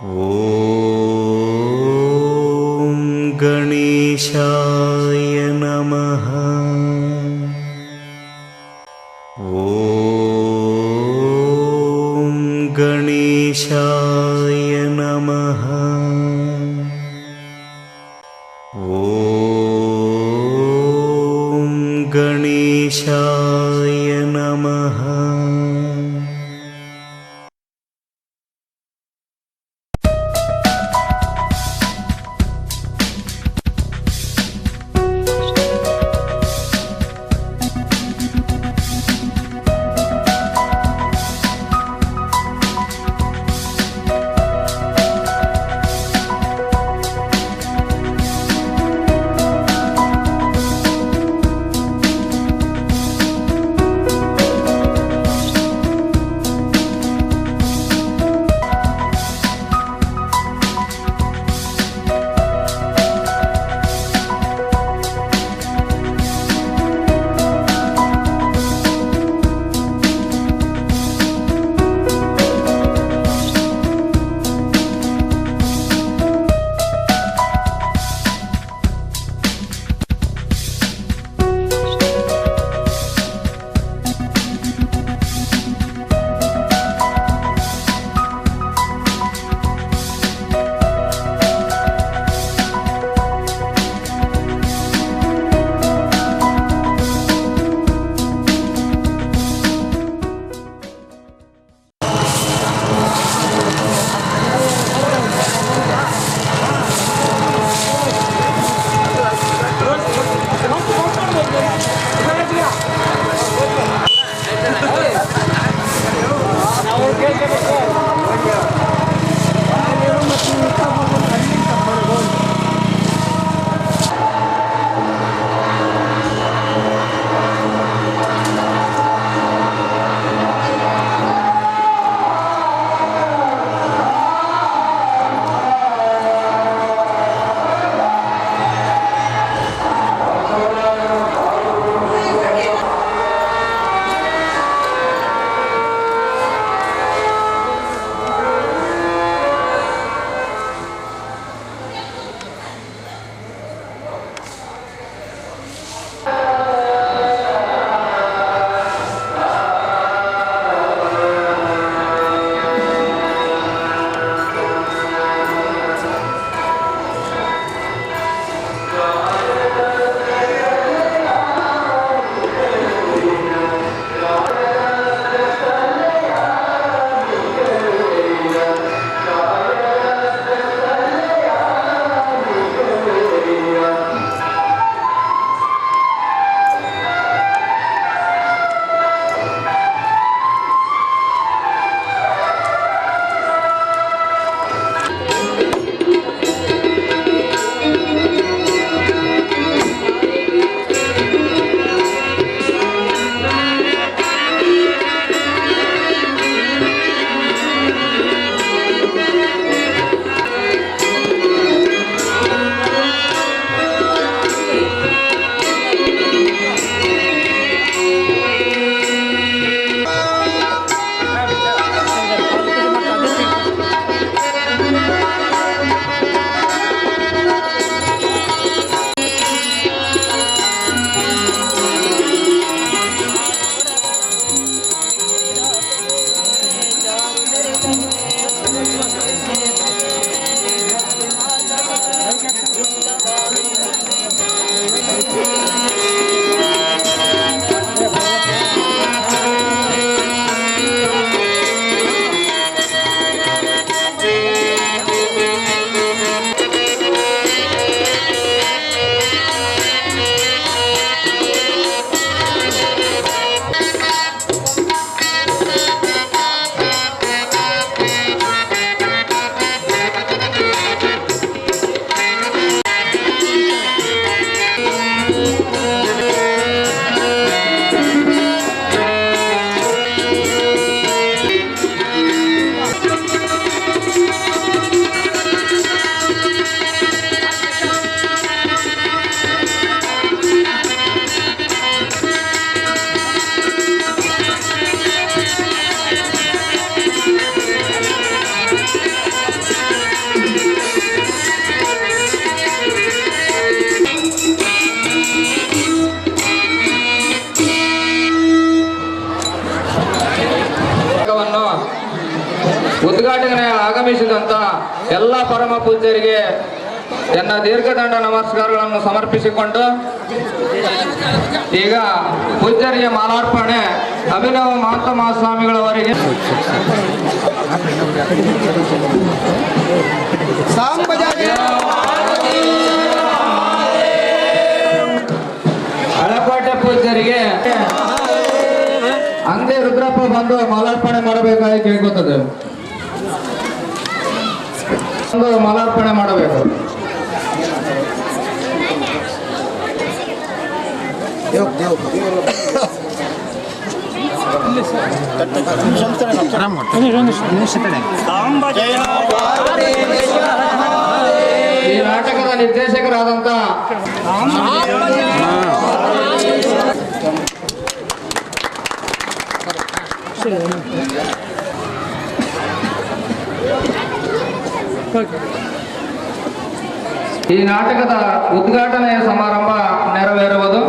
ಓಂ ಗಣೇಶಾಯ ನಮಃ. ಓಂ ಗಣೇಶಾಯ ನಮಃ. ಓಂ ಗಣೇಶಾಯ ನಮಃ. ಉದ್ಘಾಟನೆ ಆಗಮಿಸಿದಂತ ಎಲ್ಲ ಪರಮ ಪೂಜ್ಯರಿಗೆ ನನ್ನ ದೀರ್ಘದಂಡ ನಮಸ್ಕಾರಗಳನ್ನು ಸಮರ್ಪಿಸಿಕೊಂಡು ಈಗ ಪೂಜ್ಯರಿಗೆ ಮಾಲಾರ್ಪಣೆ ಅಭಿನವ ಮಹಾಂತ ಮಹಾಸ್ವಾಮಿಗಳವರಿಗೆ ಹಳಕೋಟೆ ಪೂಜ್ಯರಿಗೆ ಅಂಗಡಿ ರುದ್ರಪ್ಪ ಬಂದು ಮಾಲಾರ್ಪಣೆ ಮಾಡಬೇಕಾಗಿ ಕೇಳ್ಕೊತದೆ. ಮಾಲಾರ್ಪಣೆ ಮಾಡಬೇಕು. ಈ ನಾಟಕದ ನಿರ್ದೇಶಕರಾದಂತ ಈ ನಾಟಕದ ಉದ್ಘಾಟನೆಯ ಸಮಾರಂಭ ನೆರವೇರುವುದು.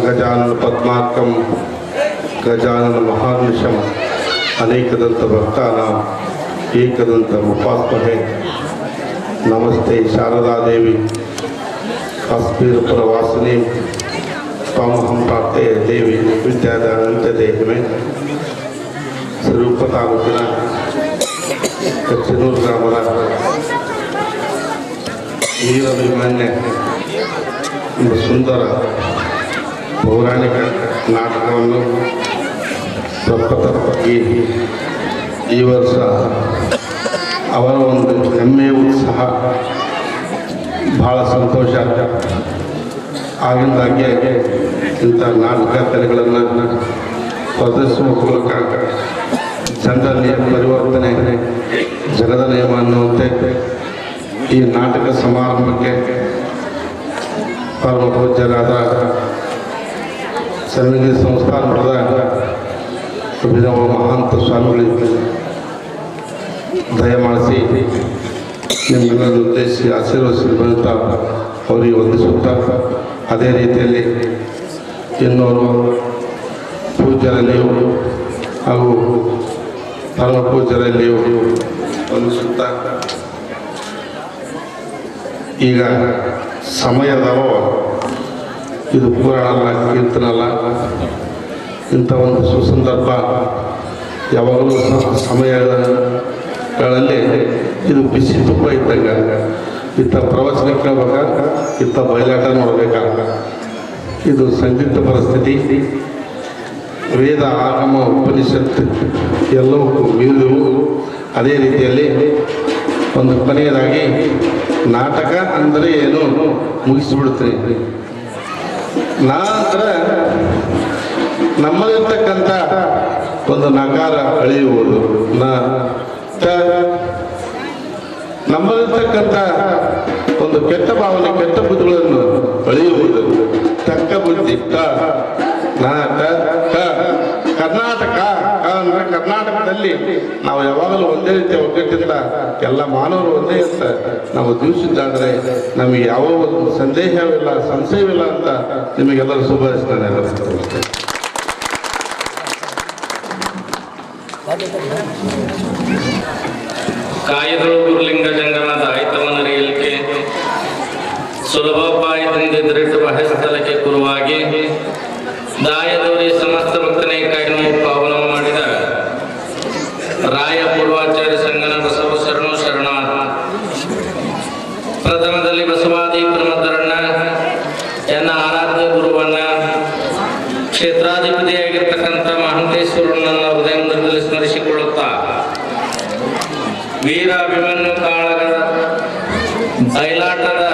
गजानन पद्मार्कं गजानन महार्निशम अनेकदंत भक्तानां एकदंत उपास्महे. नमस्ते शारदा देवी अस्मिरपुरवासिनी त्वमहं प्रार्थये देवी विद्यादानंत देहि मे. ಸ್ವರೂಪ ತಾಲೂಕಿನ ಕಚ್ಚನೂರು ಗ್ರಾಮದ ವೀರಾಭಿಮನ್ಯ ಒಂದು ಸುಂದರ ಪೌರಾಣಿಕ ನಾಟಕವನ್ನು ಪ್ರಪ್ರಥಮವಾಗಿ ಈ ವರ್ಷ ಅವರ ಒಂದು ಹೆಮ್ಮೆಯ ಉತ್ಸಾಹ ಬಹಳ ಸಂತೋಷ. ಆಗಿಂದಾಗೆ ಇಂಥ ನಾಟಕ ಕಲೆಗಳನ್ನು ಪ್ರದರ್ಶಿಸುವ ಮೂಲಕ ಜನರಲ್ಲಿ ಪರಿವರ್ತನೆ ಜಗದ ನಿಯಮ ಅನ್ನುವಂತೆ ಈ ನಾಟಕ ಸಮಾರಂಭಕ್ಕೆ ಪರಮ ಪೂಜ್ಯರಾದ ಸನ್ನಿಧಿ ಸಂಸ್ಥಾನ ಮಠದ ಅಭಿನವ ಮಹಾಂತ ಸ್ವಾಮಿಗಳಿಗೆ ದಯಮಾಡಿಸಿ ನಿಮ್ಮನ್ನು ಉದ್ದೇಶಿಸಿ ಆಶೀರ್ವದಿಸಿ ಬಂತ ಅವರಿಗೆ ವಂದಿಸುತ್ತಾ, ಅದೇ ರೀತಿಯಲ್ಲಿ ಇನ್ನೋರು ಪೂಜ್ಯರಲ್ಲಿಯೂ ಹಾಗೂ ಪರಮ ಪೂಜ್ಯರಲ್ಲಿಯೂ ವಂದಿಸುತ್ತಾ, ಈಗ ಸಮಯದವ ಇದು ಪುರಾಣ ಅಲ್ಲ, ಕೀರ್ತನ ಅಲ್ಲ. ಇಂಥ ಒಂದು ಸುಸಂದರ್ಭ ಯಾವಾಗಲೂ ಸಮಯಗಳಲ್ಲಿ ಇದು ಬಿಸಿ ತುಪ್ಪ ಇದ್ದಂಗೆ. ಇತ್ತ ಪ್ರವಚನ ಕೇಳಬೇಕಾಗ, ಇತ್ತ ಬಯಲಾಟ ನೋಡಬೇಕಾಗ ಇದು ಸಂದಿಗ್ಧ ಪರಿಸ್ಥಿತಿ. ವೇದ ಆಗಮ ಉಪನಿಷತ್ತು ಎಲ್ಲವೂ ಮೀರಿದವು. ಅದೇ ರೀತಿಯಲ್ಲಿ ಒಂದು ಕೊನೆಯದಾಗಿ ನಾಟಕ ಅಂದರೆ ಏನು ಮುಗಿಸಿಬಿಡ್ತೀನಿ. ನಂತರ ನಮ್ಮಲ್ಲಿರ್ತಕ್ಕಂಥ ಒಂದು ನಕಾರ ಅಳೆಯುವುದು, ನಮ್ಮಲ್ಲಿರ್ತಕ್ಕಂಥ ಒಂದು ಕೆಟ್ಟ ಭಾವನೆ, ಕೆಟ್ಟ ಬುದ್ಧಿಗಳನ್ನು ಅಳೆಯುವುದು, ತಕ್ಕ ಬುದ್ಧಿ ಕರ್ನಾಟಕ ಅಂದರೆ ಕರ್ನಾಟಕದಲ್ಲಿ ನಾವು ಯಾವಾಗಲೂ ಒಂದೇ ರೀತಿಯ ಒಗ್ಗಟ್ಟಿಂದ ಎಲ್ಲ ಮಾನವರು ಒಂದೇ ಅಂತ ನಾವು ಜೀವಿಸಿದ್ದಾದರೆ ನಮಗೆ ಯಾವ ಒಂದು ಸಂದೇಹವಿಲ್ಲ, ಸಂಶಯವಿಲ್ಲ ಅಂತ ನಿಮಗೆಲ್ಲರೂ ಶುಭಾಶಿಸ್ತೇನೆ. ಕಾಯದಳು ಗುರುಲಿಂಗ ಜಂಗಮದ ಆಯ್ತವನರಿಯಲಿಕ್ಕೆ ಸುಲಭೋಪಾಯದಿಂದ ದೃಢ ಮಹಸ್ಥಳಕ್ಕೆ ಕುರುವಾಗಿ ದಾಯದವರಿ ಸಮಸ್ತ ಭಕ್ತನೇ ಕಾಯ್ನು ಪಾವನ ಮಾಡಿದ ರಾಯ ಪೂರ್ವಾಚಾರ್ಯ ಸಂಗನ ಬಸವ ಶರಣು ಶರಣ. ಪ್ರಥಮದಲ್ಲಿ ಬಸವಾದಿ ಪ್ರಮದರಣ್ಣ ಎನ್ನ ಆರಾಧ್ಯ ಗುರುವನ್ನ ಕ್ಷೇತ್ರಾಧಿಪತಿಯಾಗಿರ್ತಕ್ಕಂಥ ಮಹಂತೇಶ್ವರನನ್ನ ಹೃದಯದಲ್ಲಿ ಸ್ಮರಿಸಿಕೊಳ್ಳುತ್ತಾ, ವೀರಾಭಿಮನ್ಯು ಕಾಳಗದ ಬಯಲಾಟದ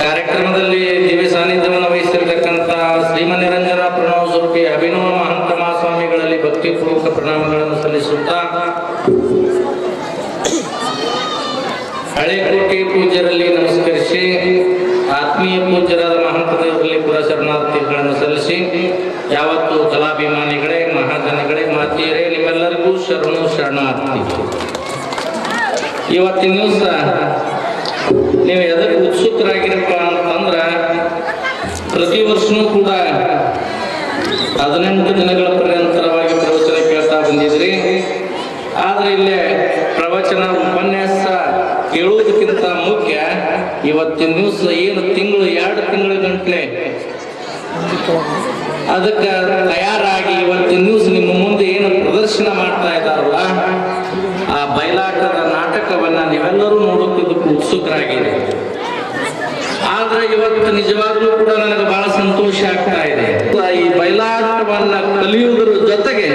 ಕಾರ್ಯಕ್ರಮದಲ್ಲಿ ದಿವ್ಯ ಸಾನ್ನಿಧ್ಯವನ್ನು ವಹಿಸಿರ್ತಕ್ಕಂಥ ಶ್ರೀಮನಿರಂಜನ ಪ್ರಣವ ಸ್ವರೂಪಿ ಅಭಿನವ ಮಹಂತ ಮಹಾಸ್ವಾಮಿಗಳಲ್ಲಿ ಭಕ್ತಿಪೂರ್ವಕ ಪ್ರಣಾಮಗಳನ್ನು ಸಲ್ಲಿಸುತ್ತಾ ಹಳೆಕೋಟೆ ಪೂಜ್ಯರಲ್ಲಿ ನಮಸ್ಕರಿಸಿ ಆತ್ಮೀಯ ಪೂಜ್ಯರಾದ ಮಹಂತ ದೇವರಲ್ಲಿ ಪುರ ಶರಣಾರ್ಥಿಗಳನ್ನು ಸಲ್ಲಿಸಿ ಯಾವತ್ತು ಕಲಾಭಿಮಾನಿಗಳೇ ಮಹಾಜನಗಳೇ ಮಾತೆಯರೇ ನಿಮ್ಮೆಲ್ಲರಿಗೂ ಶರಣಾರ್ಥಿ. ಇವತ್ತಿನ ದಿವಸ ನೀವು ಎದಕ್ಕೆ ಉತ್ಸುಕರಾಗಿರಪ್ಪ ಅಂತಂದ್ರೆ ಪ್ರತಿ ವರ್ಷನೂ ಕೂಡ 18 ದಿನಗಳ ಪರ್ಯಂತರವಾಗಿ ಪ್ರವಚನ ಕೇಳ್ತಾ ಬಂದಿದ್ರಿ. ಆದ್ರೆ ಇಲ್ಲೇ ಪ್ರವಚನ ಉಪನ್ಯಾಸ ಕೇಳುವುದಕ್ಕಿಂತ ಮುಖ್ಯ ಇವತ್ತಿನ ದಿವಸ ಏನು ತಿಂಗಳು 2 ತಿಂಗಳ ಗಂಟ್ಲೆ ಅದಕ್ಕೆ ತಯಾರಾಗಿ ಇವತ್ತಿನ ದಿವಸ ನಿಮ್ಮ ಮುಂದೆ ಏನು ಪ್ರದರ್ಶನ ಮಾಡ್ತಾ ಇದ್ದಾರಲ್ಲ ಆ ಬಯಲಾಟದ ನಾಟಕವನ್ನ ನೀವೆಲ್ಲರೂ ನೋಡುತ್ತಿದ್ದಕ್ಕೂ ಉತ್ಸುಕರಾಗಿದೆ. ಆದ್ರೆ ಇವತ್ತು ನಿಜವಾಗ್ಲೂ ಕೂಡ ನನಗೆ ಬಹಳ ಸಂತೋಷ ಆಗ್ತಾ ಇದೆ. ಈ ಬಯಲಾಟವನ್ನ ಕಲಿಯುವುದರ ಜೊತೆಗೆ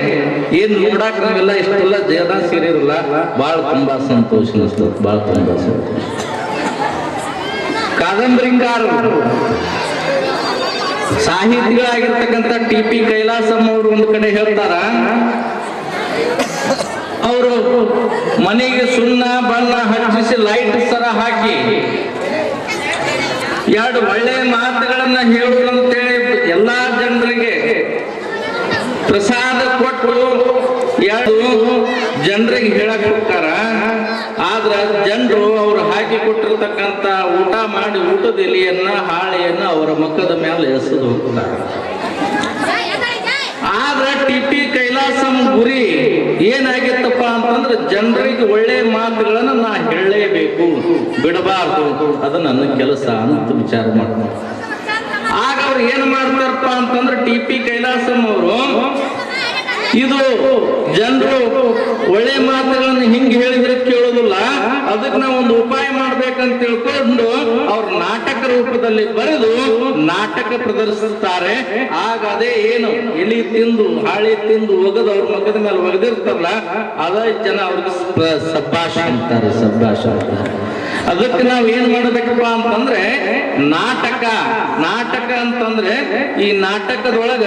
ಏನ್ ನೋಡಾಕ ನಾವೆಲ್ಲ ಇಷ್ಟೆಲ್ಲ ಜನ ಸೇರಿರಲ್ಲ, ಬಹಳ ತುಂಬಾ ಸಂತೋಷ ಅನಿಸ್ತದೆ. ಬಹಳ ತುಂಬಾ ಸಂತೋಷ. ಕಾದಂಬರಿಕಾರರು ಸಾಹಿತಿಗಳಾಗಿರ್ತಕ್ಕಂಥ TP ಕೈಲಾಸಂ ಅವರು ಒಂದು ಕಡೆ ಹೇಳ್ತಾರ, ಅವರು ಮನೆಗೆ ಸುಣ್ಣ ಬಣ್ಣ ಹಚ್ಚಿಸಿ ಲೈಟ್ ಸರ ಹಾಕಿ 2 ಒಳ್ಳೆಯ ಮಾತುಗಳನ್ನ ಹೇಳುವಂತೇಳಿ ಎಲ್ಲಾ ಜನರಿಗೆ ಪ್ರಸಾದ ಕೊಟ್ಟು 2 ಜನರಿಗೆ ಹೇಳಕ್ ಹೋಗ್ತಾರ. ಆದ್ರ ಜನರು ಅವ್ರು ಹಾಕಿ ಕೊಟ್ಟಿರ್ತಕ್ಕಂಥ ಊಟ ಮಾಡಿ ಊಟದ ಎಲೆಯನ್ನ ಹಾಳೆಯನ್ನ ಅವರ ಮುಖದ ಮೇಲೆ ಎಸೆದು ಹೋಗ್ತಾರೆ. ಆದ್ರೆ TP ಕೈಲಾಸಂ ಗುರಿ ಏನಾಗಿತ್ತಪ್ಪ ಅಂತಂದ್ರೆ ಜನರಿಗೆ ಒಳ್ಳೆ ಮಾತುಗಳನ್ನ ನಾ ಹೇಳಲೇಬೇಕು, ಬಿಡಬಾರ್ದು, ಅದು ನನ್ನ ಕೆಲಸ ಅಂತ ವಿಚಾರ ಮಾಡ್ತಾರೆ. ಆಗ ಅವ್ರು ಏನ್ ಮಾಡ್ತಾರಪ್ಪ ಅಂತಂದ್ರೆ TP ಕೈಲಾಸಂ ಅವರು ಇದು ಜನರು ಒಳ್ಳೆ ಮಾತುಗಳನ್ನು ಹಿಂಗೆ ಹೇಳಿದ್ರೆ ಕೇಳೋದಿಲ್ಲ, ಅದಕ್ಕೆ ನಾವು ಒಂದು ಉಪಾಯ ಮಾಡ್ಬೇಕಂತ ತಿಳ್ಕೊಂಡು ಅವ್ರ ನಾಟಕ ರೂಪದಲ್ಲಿ ಬರೆದು ನಾಟಕ ಪ್ರದರ್ಶಿಸ್ತಾರೆ. ಆಗ ಅದೇ ಏನು ಎಲಿ ತಿಂದು ಹಾಳಿ ತಿಂದು ಒಗದು ಅವ್ರ ಮಗದ ಮೇಲೆ ಒಗದಿರ್ತಾರಲ್ಲ ಅದ ಜನ ಅವ್ರಿಗೆ ಸಬ್ಬಾಷ ಅಂತಾರೆ, ಸಬ್ಬಾಷ ಅಂತಾರೆ. ಅದಕ್ಕೆ ನಾವ್ ಏನ್ ಮಾಡ್ಬೇಕಪ್ಪ ಅಂತಂದ್ರೆ ನಾಟಕ ಅಂತಂದ್ರೆ ಈ ನಾಟಕದೊಳಗ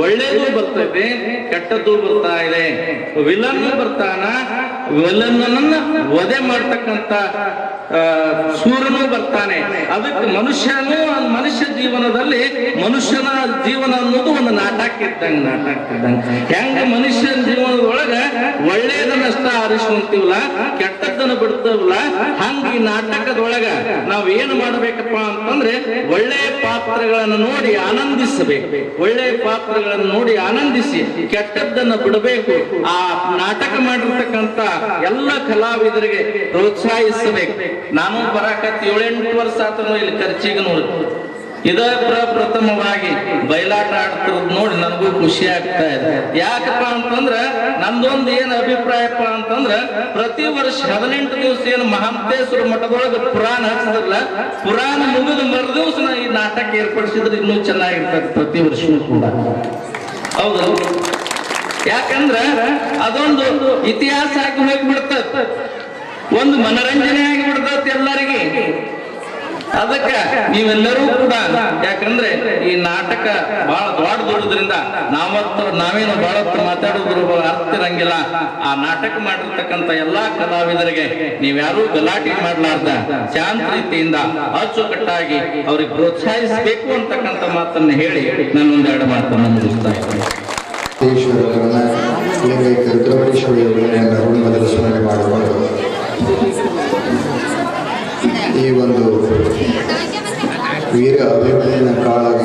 ಒಳ್ಳೇದು ಬರ್ತದೆ, ಕೆಟ್ಟದ್ದು ಬರ್ತಾ ಇದೆ. ವಿಲನ್ ಬರ್ತಾನ, ವಿಲನ್ನನ್ನ ವಧೆ ಮಾಡ್ತಕ್ಕಂಥ ಸೂರ್ಯನೂ ಬರ್ತಾನೆ. ಅದಕ್ಕೆ ಮನುಷ್ಯ ಜೀವನದಲ್ಲಿ ಮನುಷ್ಯನ ಜೀವನ ಅನ್ನೋದು ಒಂದು ನಾಟಕ ಇದ್ದಂಗೆ. ಹೆಂಗ ಮನುಷ್ಯನ ಜೀವನದೊಳಗ ಒಳ್ಳೇದನ್ನಷ್ಟ ಆರಿಸುವಂತೀವಲ್ಲ, ಕೆಟ್ಟದ್ದನ್ನು ಬಿಡ್ತೇವಲ್ಲ, ಹಂಗ ಈ ನಾಟಕದೊಳಗ ನಾವ್ ಏನ್ ಮಾಡ್ಬೇಕಪ್ಪ ಅಂತಂದ್ರೆ ಒಳ್ಳೆಯ ಪಾತ್ರಗಳನ್ನು ನೋಡಿ ಆನಂದಿಸಬೇಕು. ಒಳ್ಳೆಯ ಪಾತ್ರಗಳನ್ನು ನೋಡಿ ಆನಂದಿಸಿ ಕೆಟ್ಟದ್ದನ್ನು ಬಿಡಬೇಕು. ಆ ನಾಟಕ ಮಾಡಿರ್ತಕ್ಕಂಥ ಎಲ್ಲ ಕಲಾವಿದರಿಗೆ ಪ್ರೋತ್ಸಾಹಿಸಬೇಕು. ನಾನು ಬರಾಕತ್ತಿ 7-8 ವರ್ಷ ಆತನು ಇಲ್ಲಿ ಖರ್ಚಿಗೆ ನೋಡಿ ಇದ ಪ್ರಪ್ರಥಮವಾಗಿ ಬಯಲಾಟ ಆಡ್ತಿರೋದು ನೋಡಿ ನನಗೂ ಖುಷಿ ಆಗ್ತಾ ಇದೆ. ಯಾಕಪ್ಪ ಅಂತಂದ್ರ ನಂದೊಂದು ಏನ್ ಅಭಿಪ್ರಾಯಪ್ಪ ಅಂತಂದ್ರ ಪ್ರತಿ ವರ್ಷ 18 ದಿವಸ ಏನು ಮಹಾಂತೇಶ್ವರ ಮಠದೊಳಗೆ ಪುರಾಣ ಹಚ್ಚಿದ್ರಲ್ಲ, ಪುರಾಣ ಮುಗಿದ ಮರುದಿವಸ ಈ ನಾಟಕ ಏರ್ಪಡಿಸಿದ್ರೆ ಇನ್ನೂ ಚೆನ್ನಾಗಿರ್ತದೆ ಪ್ರತಿ ವರ್ಷನೂ ಕೂಡ. ಹೌದು, ಯಾಕಂದ್ರ ಅದೊಂದು ಇತಿಹಾಸ ಆಗಿ ಹೋಗ್ಬಿಡ್ತದೆ, ಒಂದು ಮನರಂಜನೆ ಆಗಿ ಬಿಡ್ತದೆ ಎಲ್ಲರಿಗೆ. ಅದಕ್ಕ ನೀವೆಲ್ಲರೂ ಕೂಡ, ಯಾಕಂದ್ರೆ ಈ ನಾಟಕ ಬಹಳ ದೊಡ್ಡದ್ರಿಂದ ನಾವೇನು ಬಹಳ ಮಾತಾಡೋದ್ರ ಅರ್ಥ ಇರಂಗಿಲ್ಲ. ಆ ನಾಟಕ ಮಾಡಿರ್ತಕ್ಕಂಥ ಎಲ್ಲಾ ಕಲಾವಿದರಿಗೆ ನೀವ್ಯಾರು ಗಲಾಟೆ ಮಾಡ್ಲಾರ್ದ ಶಾಂತ ರೀತಿಯಿಂದ ಅಚ್ಚುಕಟ್ಟಾಗಿ ಅವ್ರಿಗೆ ಪ್ರೋತ್ಸಾಹಿಸಬೇಕು ಅಂತಕ್ಕಂಥ ಮಾತನ್ನ ಹೇಳಿ ನಾನೊಂದೆರಡು ಮಾತನ್ನು ಮುಗಿಸ್ತಾ ಇದ್ದೀನಿ. ರುದ್ರಮಣೇಶ್ವರಿಯವರನ್ನ ಮೊದಲು ಸ್ಮರಣೆ ಮಾಡಿಕೊಂಡು ಈ ಒಂದು ವೀರ ಅಭಿಮನ್ಯನ ಕಾಳಗ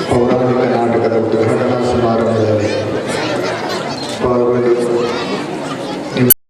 ಪೌರಾಣಿಕ ನಾಟಕದ ಉದ್ಘಾಟನಾ ಸಮಾರಂಭದಲ್ಲಿ ಪಾಲ್ಗೊಂಡು